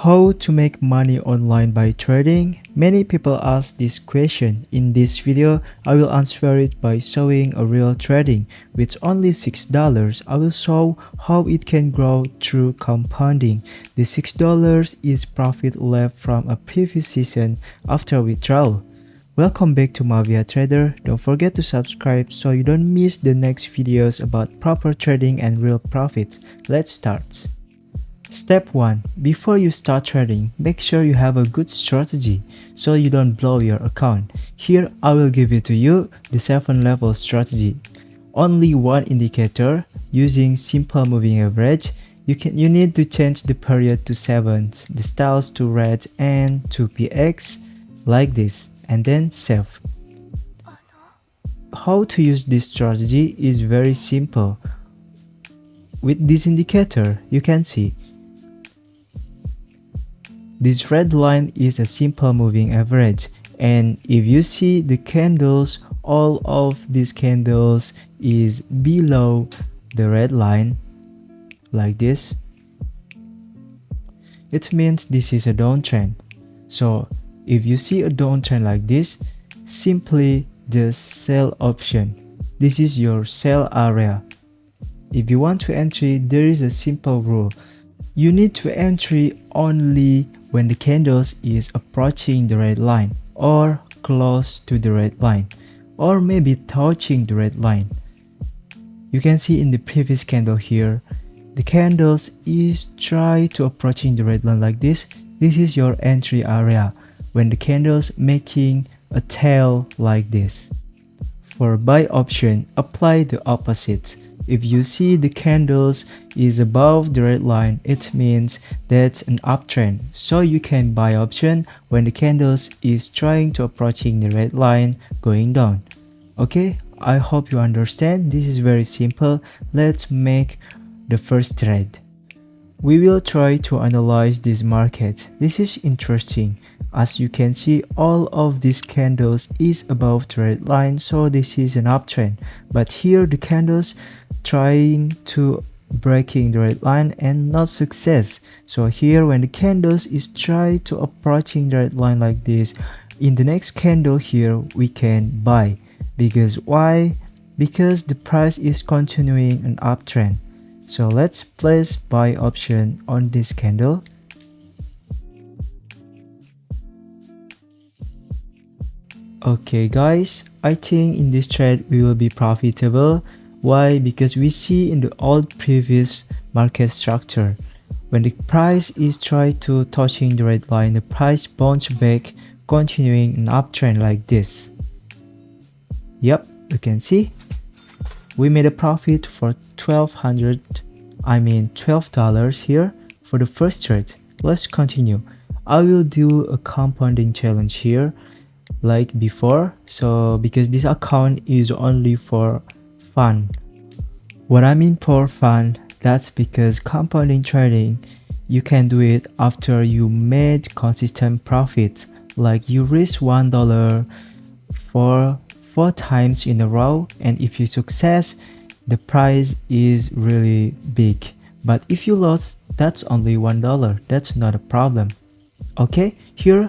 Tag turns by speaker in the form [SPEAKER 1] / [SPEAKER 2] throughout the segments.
[SPEAKER 1] How to make money online by trading? Many people ask this question. In this video, I will answer it by showing a real trading. With only $6, I will show how it can grow through compounding. The $6 is profit left from a previous season after withdrawal. Welcome back to Mafia Trader. Don't forget to subscribe so you don't miss the next videos about proper trading and real profits. Let's start. Step 1. Before you start trading, make sure you have a good strategy so you don't blow your account. Here I will give it to you, the 7-level strategy. Only one indicator, using simple moving average. You need to change the period to 7, the styles to red and to px, like this, and then save. How to use this strategy is very simple. With this indicator, you can see this red line is a simple moving average, and if you see the candles, all of these candles is below the red line, like this. It means this is a downtrend. So if you see a downtrend like this, simply just sell option. This is your sell area. If you want to entry, there is a simple rule. You need to entry only when the candles is approaching the red line or close to the red line or maybe touching the red line. You can see in the previous candle here, the candles is try to approaching the red line like this. This is your entry area when the candles making a tail like this. For buy option, apply the opposite. If you see the candles is above the red line, it means that's an uptrend. So you can buy option when the candles is trying to approaching the red line going down. Okay, I hope you understand. This is very simple. Let's make the first trade. We will try to analyze this market. This is interesting. As you can see, all of these candles is above the red line, so this is an uptrend. But here the candles trying to breaking the red line and not success. So here when the candles is try to approaching the red line like this, in the next candle here we can buy. Because why? Because the price is continuing an uptrend. So let's place buy option on this candle. Okay guys, I think in this trade we will be profitable. Why? Because we see in the old previous market structure, when the price is try to touching the red line, the price bounce back, continuing an uptrend like this. Yep, you can see we made a profit for $12 here for the first trade. Let's continue. I will do a compounding challenge here like before, so because this account is only for fun. What I mean for fun, that's because compounding trading, you can do it after you made consistent profit, like you risk $1 for 4 times in a row, and if you success, the price is really big. But if you lost, that's only $1. That's not a problem. Okay, here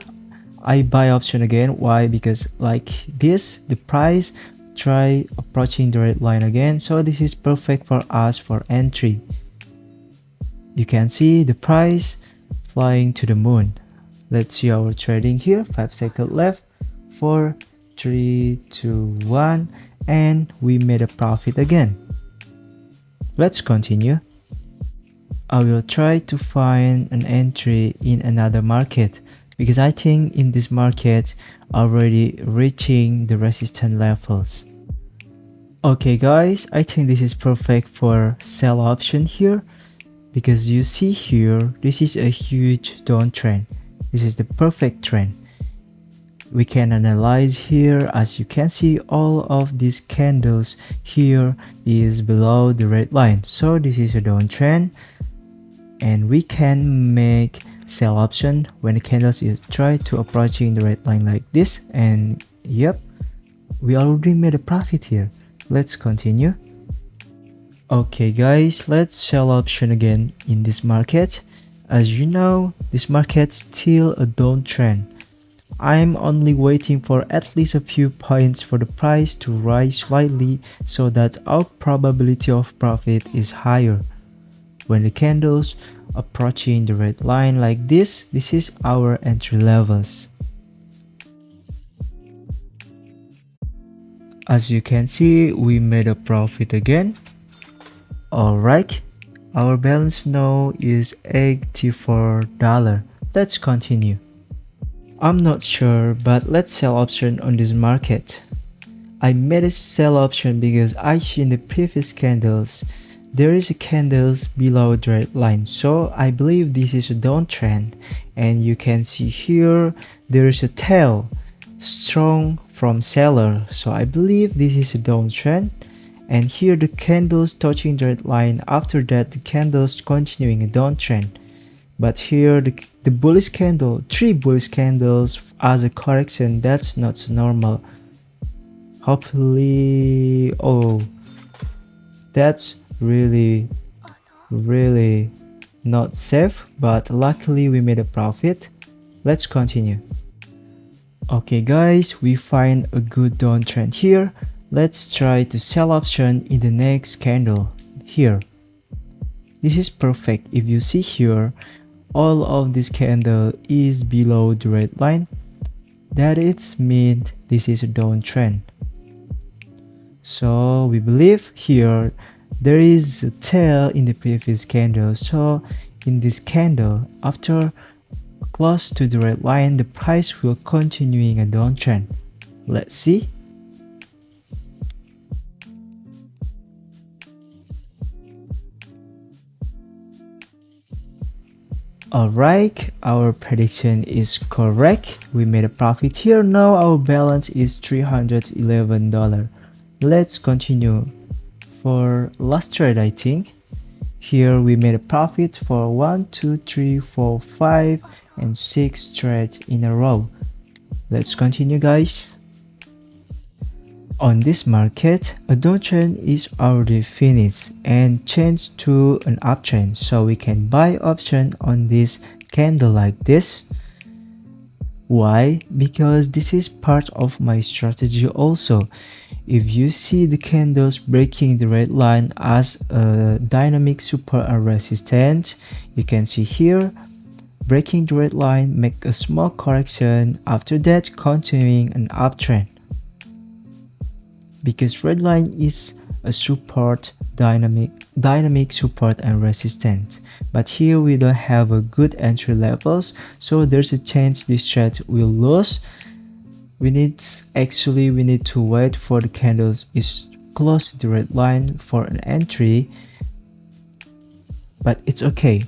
[SPEAKER 1] I buy option again. Why? Because like this, the price try approaching the red line again, so this is perfect for us for entry. You can see the price flying to the moon. Let's see our trading here. 5 seconds left. 4, 3, 2, 1, and we made a profit again. Let's continue. I will try to find an entry in another market, because I think in this market already reaching the resistance levels. Okay guys, I think this is perfect for sell option here, because you see here, this is a huge downtrend. This is the perfect trend. We can analyze here. As you can see, all of these candles here is below the red line, so this is a downtrend, and we can make sell option when the candles is try to approaching the red line like this, and yep, we already made a profit here. Let's continue. Okay guys, let's sell option again in this market. As you know, this market's still a downtrend. I'm only waiting for at least a few points for the price to rise slightly so that our probability of profit is higher. When the candles approaching the red line like this is our entry levels. As you can see, we made a profit again. Alright, our balance now is $84. Let's continue. I'm not sure, but let's sell option on this market. I made a sell option because I see in the previous candles there is a candles below the red line, so I believe this is a downtrend. And you can see here there is a tail strong from seller, so I believe this is a downtrend. And here the candles touching the red line, after that the candles continuing a downtrend. But here the bullish candle, 3 bullish candles as a correction, that's not normal. Hopefully, oh, that's really not safe, but luckily we made a profit. Let's continue. Okay guys, we find a good downtrend here. Let's try to sell option in the next candle here. This is perfect. If you see here, all of this candle is below the red line. That it's mean this is a downtrend. So we believe here there is a tail in the previous candle. So in this candle, after close to the red line, the price will continuing a downtrend. Let's see. Alright, our prediction is correct. We made a profit here. Now our balance is $311. Let's continue. For last trade, I think here we made a profit for 1 2 3 4 5 and 6 trades in a row. Let's continue guys. On this market, a downtrend is already finished and changed to an uptrend, so we can buy option on this candle like this. Why? Because this is part of my strategy also. If you see the candles breaking the red line as a dynamic support and resistance, you can see here breaking the red line, make a small correction, after that continuing an uptrend. Because red line is a support, dynamic support and resistance, but here we don't have a good entry levels, so there's a chance this trade will lose. We need to wait for the candles is close to the red line for an entry, but it's okay.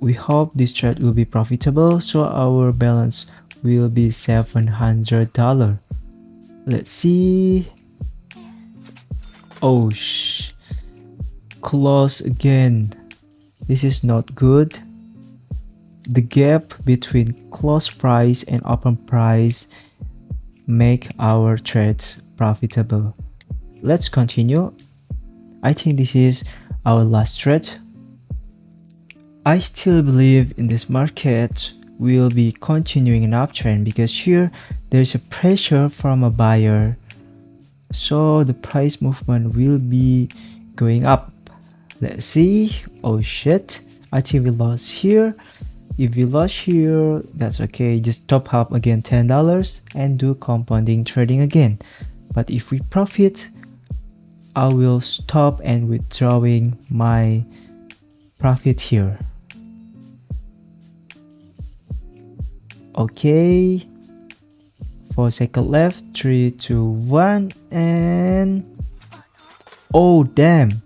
[SPEAKER 1] We hope this trade will be profitable, so our balance will be $700. Let's see. Oh close again. This is not good. The gap between close price and open price make our trades profitable. Let's continue. I think this is our last trade. I still believe in this market will be continuing an uptrend because here there's a pressure from a buyer, so the price movement will be going up. Let's see. Oh shit, I think we lost here. If you lost here, that's okay, just top up again $10 and do compounding trading again. But if we profit, I will stop and withdrawing my profit here. Okay, 4 seconds left. 3 2 1 and oh damn,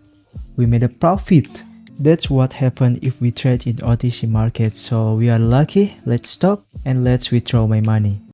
[SPEAKER 1] we made a profit. That's what happened if we trade in OTC market, so we are lucky. Let's stop and let's withdraw my money.